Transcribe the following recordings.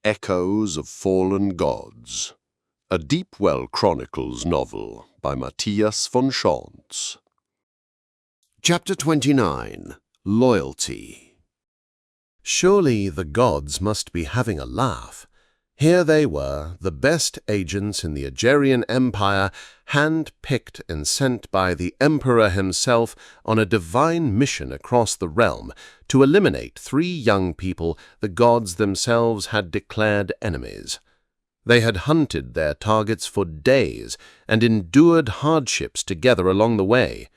Echoes of Fallen Gods, a Deep Well Chronicles novel by Mattias von Schantz. Chapter 29. Loyalty. Surely the gods must be having a laugh. Here they were, the best agents in the Agerian Empire, hand-picked and sent by the Emperor himself on a divine mission across the realm to eliminate 3 young people the gods themselves had declared enemies. They had hunted their targets for days and endured hardships together along the way,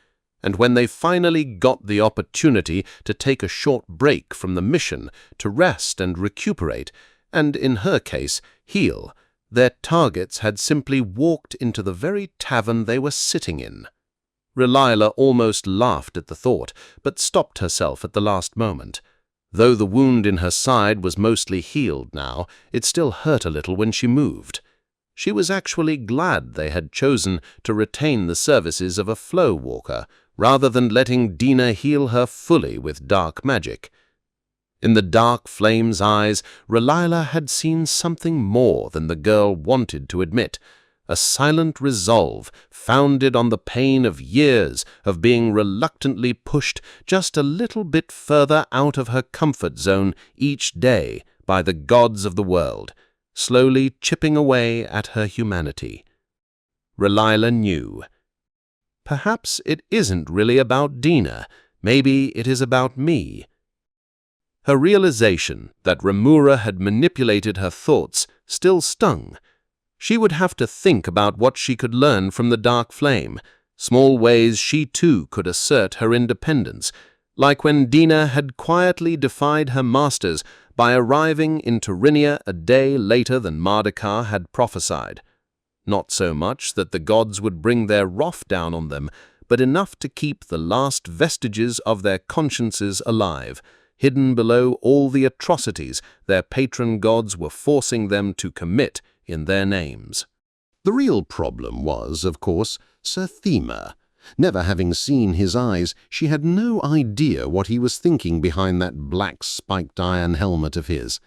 and when they finally got the opportunity to take a short break from the mission to rest and recuperate, and in her case, heal, their targets had simply walked into the very tavern they were sitting in. Relila almost laughed at the thought, but stopped herself at the last moment. Though the wound in her side was mostly healed now, it still hurt a little when she moved. She was actually glad they had chosen to retain the services of a flow walker, rather than letting Dina heal her fully with dark magic. In the dark flame's eyes, Relila had seen something more than the girl wanted to admit, a silent resolve founded on the pain of years of being reluctantly pushed just a little bit further out of her comfort zone each day by the gods of the world, slowly chipping away at her humanity. Relila knew. Perhaps it isn't really about Dina, maybe it is about me. Her realization that Remura had manipulated her thoughts still stung. She would have to think about what she could learn from the dark flame, small ways she too could assert her independence, like when Dina had quietly defied her masters by arriving in Tyranny a day later than Mardekar had prophesied. Not so much that the gods would bring their wrath down on them, but enough to keep the last vestiges of their consciences alive, hidden below all the atrocities their patron gods were forcing them to commit in their names. The real problem was, of course, Sir Thema. Never having seen his eyes, she had no idea what he was thinking behind that black spiked iron helmet of his.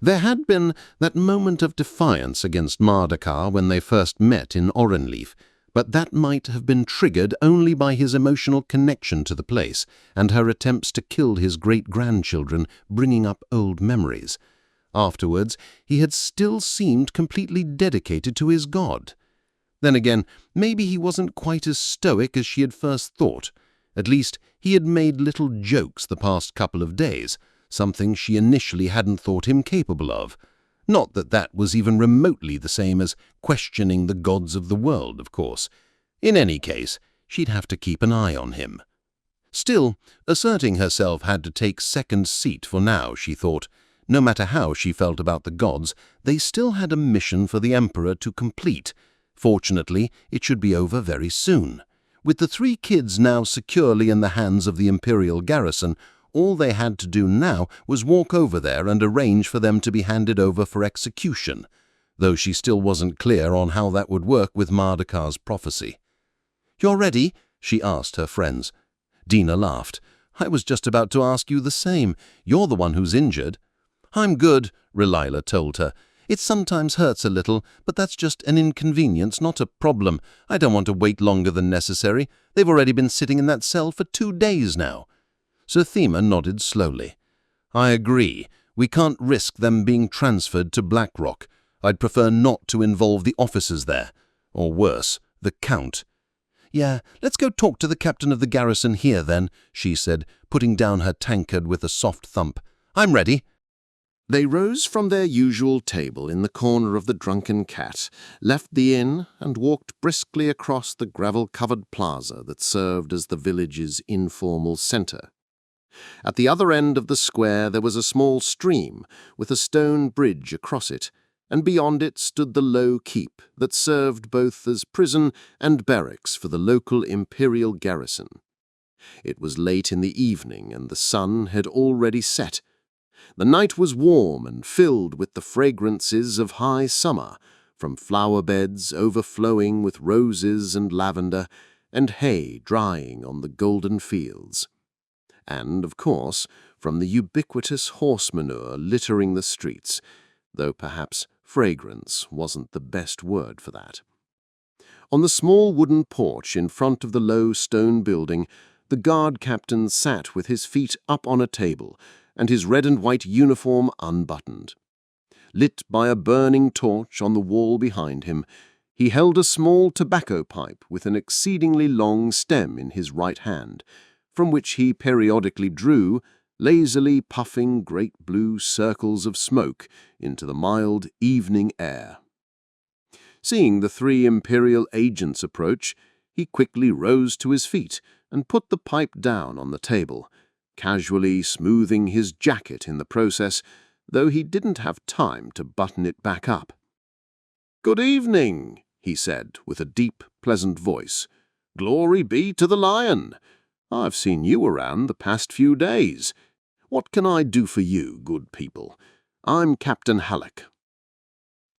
There had been that moment of defiance against Mardekar when they first met in Orenleaf, but that might have been triggered only by his emotional connection to the place and her attempts to kill his great-grandchildren, bringing up old memories. Afterwards, he had still seemed completely dedicated to his god. Then again, maybe he wasn't quite as stoic as she had first thought. At least, he had made little jokes the past couple of days, something she initially hadn't thought him capable of. Not that that was even remotely the same as questioning the gods of the world, of course. In any case, she'd have to keep an eye on him. Still, asserting herself had to take second seat for now, she thought. No matter how she felt about the gods, they still had a mission for the Emperor to complete. Fortunately, it should be over very soon. With the 3 kids now securely in the hands of the Imperial garrison, all they had to do now was walk over there and arrange for them to be handed over for execution, though she still wasn't clear on how that would work with Mardekar's prophecy. "You're ready?" she asked her friends. Dina laughed. "I was just about to ask you the same. You're the one who's injured." "I'm good," Relila told her. "It sometimes hurts a little, but that's just an inconvenience, not a problem. I don't want to wait longer than necessary. They've already been sitting in that cell for 2 days now." Sir Thema nodded slowly. "I agree. We can't risk them being transferred to Blackrock. I'd prefer not to involve the officers there. Or worse, the Count." "Yeah, let's go talk to the captain of the garrison here then," she said, putting down her tankard with a soft thump. "I'm ready." They rose from their usual table in the corner of the Drunken Cat, left the inn, and walked briskly across the gravel-covered plaza that served as the village's informal centre. At the other end of the square there was a small stream with a stone bridge across it, and beyond it stood the low keep that served both as prison and barracks for the local imperial garrison. It was late in the evening, and the sun had already set. The night was warm and filled with the fragrances of high summer, from flower beds overflowing with roses and lavender, and hay drying on the golden fields. And, of course, from the ubiquitous horse manure littering the streets, though perhaps fragrance wasn't the best word for that. On the small wooden porch in front of the low stone building, the guard captain sat with his feet up on a table and his red and white uniform unbuttoned. Lit by a burning torch on the wall behind him, he held a small tobacco pipe with an exceedingly long stem in his right hand, from which he periodically drew, lazily puffing great blue circles of smoke into the mild evening air. Seeing the 3 imperial agents approach, he quickly rose to his feet and put the pipe down on the table, casually smoothing his jacket in the process, though he didn't have time to button it back up. "Good evening," he said with a deep, pleasant voice. "Glory be to the lion. I've seen you around the past few days. What can I do for you, good people? I'm Captain Halleck."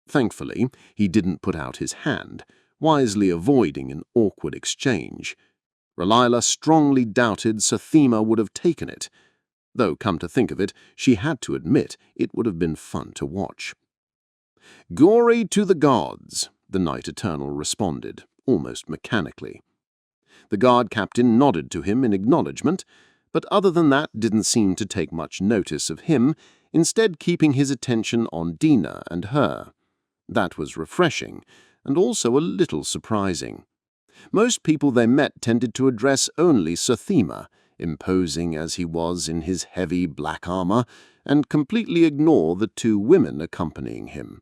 Thankfully, he didn't put out his hand, wisely avoiding an awkward exchange. Relila strongly doubted Sathema would have taken it, though, come to think of it, she had to admit it would have been fun to watch. "Glory to the gods," the Knight Eternal responded, almost mechanically. The guard captain nodded to him in acknowledgement, but other than that didn't seem to take much notice of him, instead keeping his attention on Dina and her. That was refreshing, and also a little surprising. Most people they met tended to address only Sathema, imposing as he was in his heavy black armor, and completely ignore the 2 women accompanying him.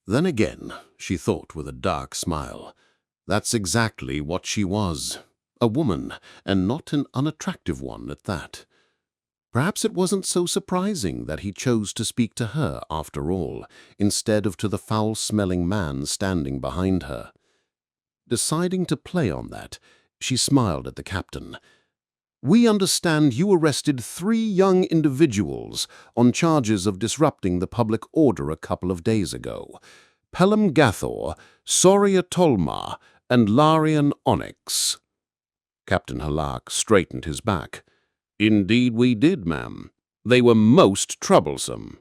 Then again, she thought with a dark smile, that's exactly what she was, a woman, and not an unattractive one at that. Perhaps it wasn't so surprising that he chose to speak to her after all, instead of to the foul-smelling man standing behind her. Deciding to play on that, she smiled at the captain. "We understand you arrested 3 young individuals on charges of disrupting the public order a couple of days ago. Pelham Gathor, Soria Tolma, and Larian Onyx." Captain Halak straightened his back. "Indeed we did, ma'am. They were most troublesome."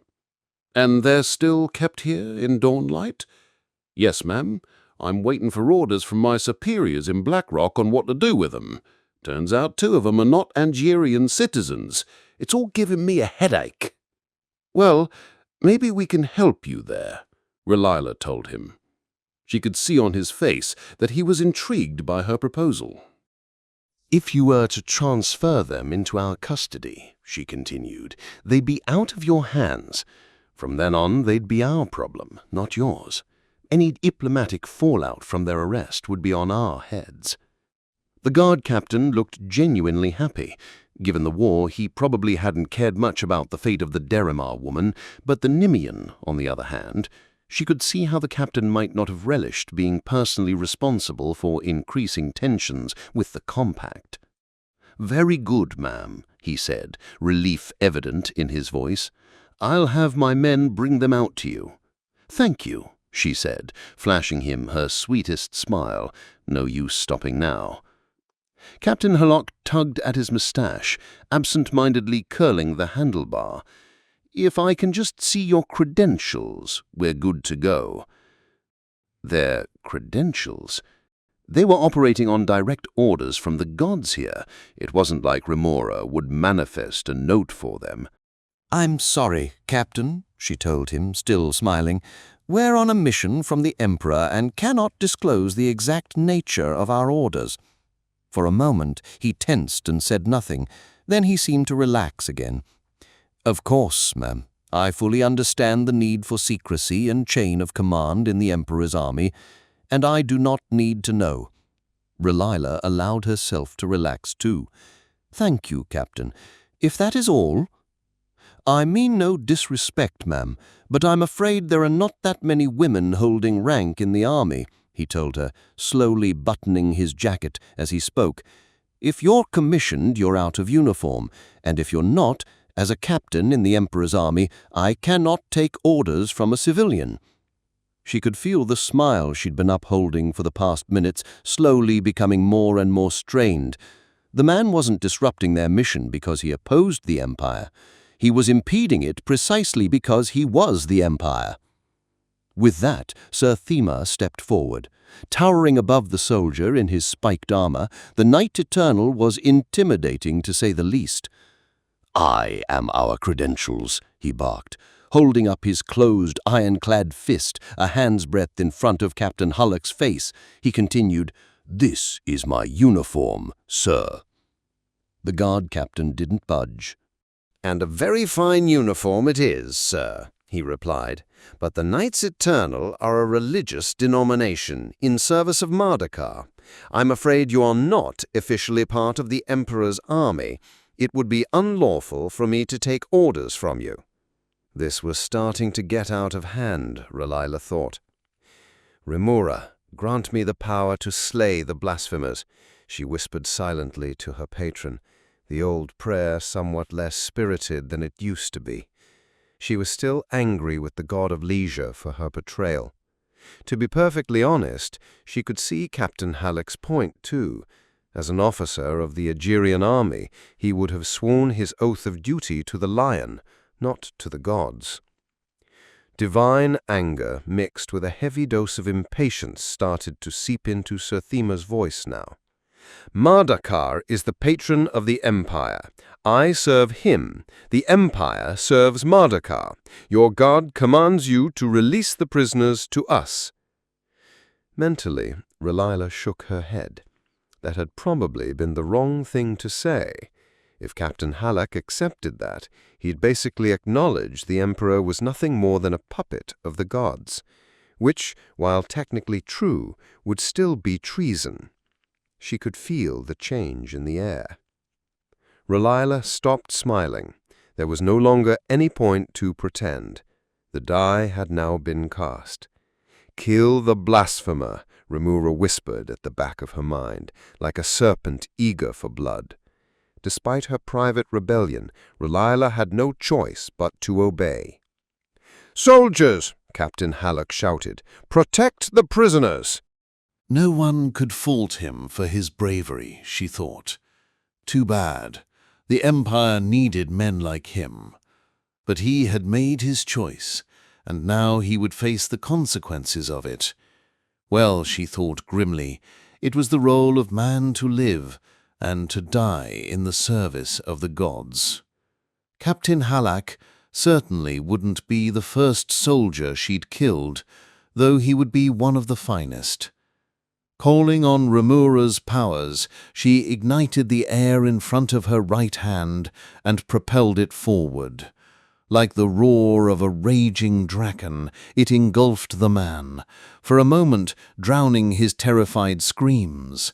"And they're still kept here in Dawnlight?" "Yes, ma'am. I'm waiting for orders from my superiors in Blackrock on what to do with them. Turns out 2 of them are not Angerian citizens. It's all giving me a headache." "Well, maybe we can help you there," Relila told him. She could see on his face that he was intrigued by her proposal. "If you were to transfer them into our custody," she continued, "they'd be out of your hands. From then on, they'd be our problem, not yours. Any diplomatic fallout from their arrest would be on our heads." The guard captain looked genuinely happy. Given the war, he probably hadn't cared much about the fate of the Derimar woman, but the Nimian, on the other hand, she could see how the captain might not have relished being personally responsible for increasing tensions with the compact. "Very good, ma'am," he said, relief evident in his voice. "I'll have my men bring them out to you." "Thank you," she said, flashing him her sweetest smile. No use stopping now. Captain Hallock tugged at his moustache, absent-mindedly curling the handlebar. "If I can just see your credentials, we're good to go." Their credentials? They were operating on direct orders from the gods here. It wasn't like Remora would manifest a note for them. "I'm sorry, Captain," she told him, still smiling. "We're on a mission from the Emperor and cannot disclose the exact nature of our orders." For a moment he tensed and said nothing. Then he seemed to relax again. "Of course, ma'am. I fully understand the need for secrecy and chain of command in the Emperor's army, and I do not need to know." Relila allowed herself to relax too. "Thank you, Captain. If that is all—" "I mean no disrespect, ma'am, but I'm afraid there are not that many women holding rank in the army," he told her, slowly buttoning his jacket as he spoke. "If you're commissioned, you're out of uniform, and if you're not, as a captain in the Emperor's army, I cannot take orders from a civilian." She could feel the smile she'd been upholding for the past minutes slowly becoming more and more strained. The man wasn't disrupting their mission because he opposed the Empire. He was impeding it precisely because he was the Empire. With that, Sir Thema stepped forward. Towering above the soldier in his spiked armor, the Knight Eternal was intimidating to say the least. "I am our credentials," he barked, holding up his closed, ironclad fist a hand's breadth in front of Captain Hullock's face. He continued, "This is my uniform, sir." The guard captain didn't budge. "And a very fine uniform it is, sir," he replied, "but the Knights Eternal are a religious denomination in service of Mardakar. I'm afraid you are not officially part of the Emperor's army. It would be unlawful for me to take orders from you." This was starting to get out of hand, R'lyeh thought. "Remura, grant me the power to slay the blasphemers," she whispered silently to her patron, the old prayer somewhat less spirited than it used to be. She was still angry with the god of leisure for her betrayal. To be perfectly honest, she could see Captain Halleck's point, too. As an officer of the Aegirian army, he would have sworn his oath of duty to the lion, not to the gods. Divine anger mixed with a heavy dose of impatience started to seep into Sir Thema's voice now. "Mardakar is the patron of the Empire. I serve him. The Empire serves Mardakar. Your god commands you to release the prisoners to us." Mentally, R'lyeh shook her head. That had probably been the wrong thing to say. If Captain Halleck accepted that, he'd basically acknowledged the Emperor was nothing more than a puppet of the gods, which, while technically true, would still be treason. She could feel the change in the air. R'lyeh stopped smiling. There was no longer any point to pretend. The die had now been cast. "Kill the blasphemer," Remura whispered at the back of her mind, like a serpent eager for blood. Despite her private rebellion, R'lyeh had no choice but to obey. "Soldiers!" Captain Halleck shouted. "Protect the prisoners!" No one could fault him for his bravery, she thought. Too bad. The Empire needed men like him. But he had made his choice, and now he would face the consequences of it. Well, she thought grimly, it was the role of man to live and to die in the service of the gods. Captain Halleck certainly wouldn't be the first soldier she'd killed, though he would be one of the finest. Calling on Remura's powers, she ignited the air in front of her right hand and propelled it forward. Like the roar of a raging dragon, it engulfed the man, for a moment drowning his terrified screams.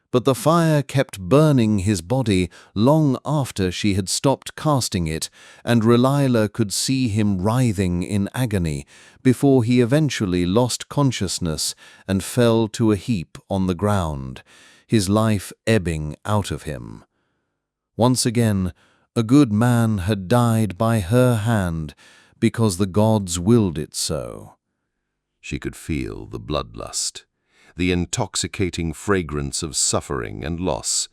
But the fire kept burning his body long after she had stopped casting it, and R'lyeh could see him writhing in agony before he eventually lost consciousness and fell to a heap on the ground, his life ebbing out of him. Once again, a good man had died by her hand because the gods willed it so. She could feel the bloodlust, the intoxicating fragrance of suffering and loss.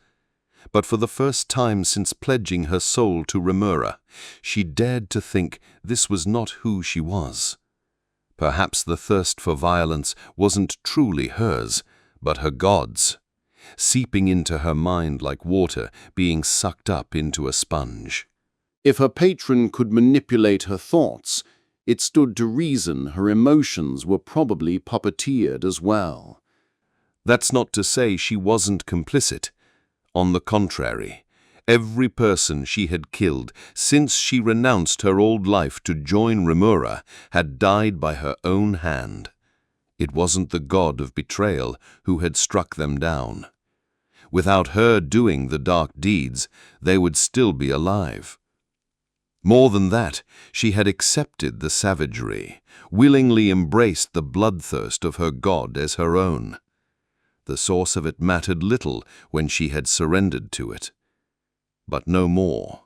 But for the first time since pledging her soul to Remura, she dared to think this was not who she was. Perhaps the thirst for violence wasn't truly hers, but her god's, seeping into her mind like water being sucked up into a sponge. If her patron could manipulate her thoughts, it stood to reason her emotions were probably puppeteered as well. That's not to say she wasn't complicit. On the contrary, every person she had killed since she renounced her old life to join Remura had died by her own hand. It wasn't the god of betrayal who had struck them down. Without her doing the dark deeds, they would still be alive. More than that, she had accepted the savagery, willingly embraced the bloodthirst of her god as her own. The source of it mattered little when she had surrendered to it. But no more.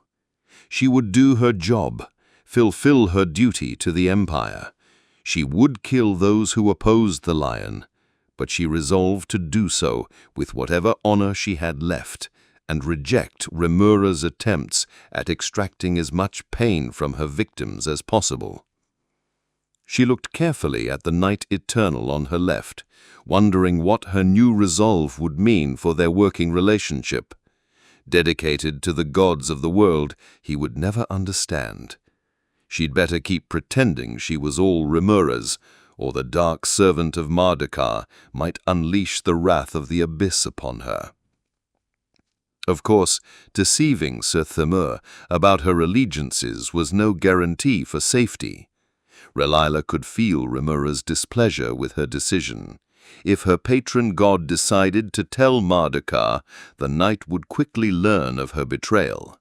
She would do her job, fulfill her duty to the Empire. She would kill those who opposed the lion, but she resolved to do so with whatever honor she had left and reject Remura's attempts at extracting as much pain from her victims as possible. She looked carefully at the Knight Eternal on her left, wondering what her new resolve would mean for their working relationship. Dedicated to the gods of the world he would never understand. She'd better keep pretending she was all Remura's, or the dark servant of Mardukar might unleash the wrath of the abyss upon her. Of course, deceiving Sir Thamur about her allegiances was no guarantee for safety. Relila could feel Remura's displeasure with her decision. If her patron god decided to tell Mardukar, the knight would quickly learn of her betrayal.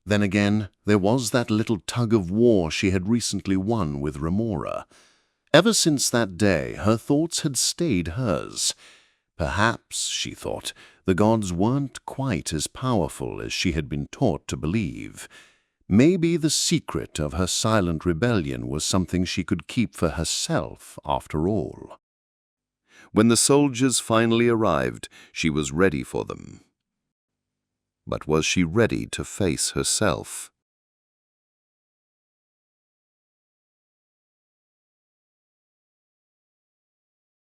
Then again, there was that little tug of war she had recently won with Remora. Ever since that day, her thoughts had stayed hers. Perhaps, she thought, the gods weren't quite as powerful as she had been taught to believe. Maybe the secret of her silent rebellion was something she could keep for herself, after all. When the soldiers finally arrived, she was ready for them. But was she ready to face herself?